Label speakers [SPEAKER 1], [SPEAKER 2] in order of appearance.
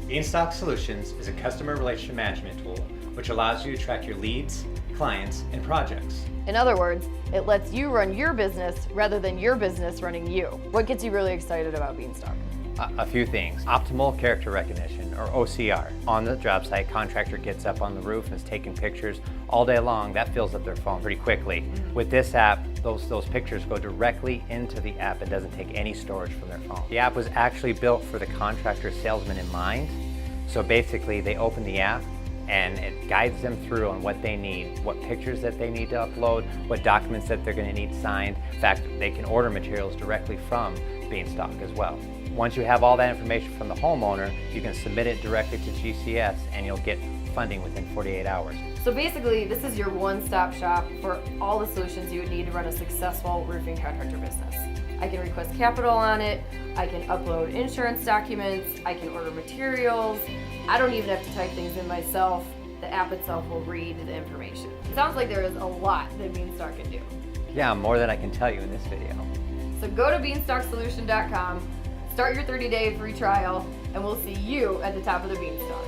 [SPEAKER 1] Beanstalk Solutions is a customer relationship management tool which allows you to track your leads, clients, and projects.
[SPEAKER 2] In other words, it lets you run your business rather than your business running you. What gets you really excited about Beanstalk?
[SPEAKER 1] A few things. Optimal character recognition, or OCR. On the job site, contractor gets up on the roof and is taking pictures all day long. That fills up their phone pretty quickly. With this app, those pictures go directly into the app. It doesn't take any storage from their phone. The app was actually built for the contractor salesman in mind. So basically, they open the app and it guides them through on what they need, what pictures that they need to upload, what documents that they're going to need signed. In fact, they can order materials directly from Beanstalk as well. Once you have all that information from the homeowner, you can submit it directly to GCS and you'll get funding within 48 hours.
[SPEAKER 2] So basically, this is your one-stop shop for all the solutions you would need to run a successful roofing contractor business. I can request capital on it, I can upload insurance documents, I can order materials. I don't even have to type things in myself. The app itself will read the information. It sounds like there is a lot that Beanstalk can do.
[SPEAKER 1] Yeah, more than I can tell you in this video.
[SPEAKER 2] So go to beanstalksolution.com, start your 30-day free trial, and we'll see you at the top of the Beanstalk.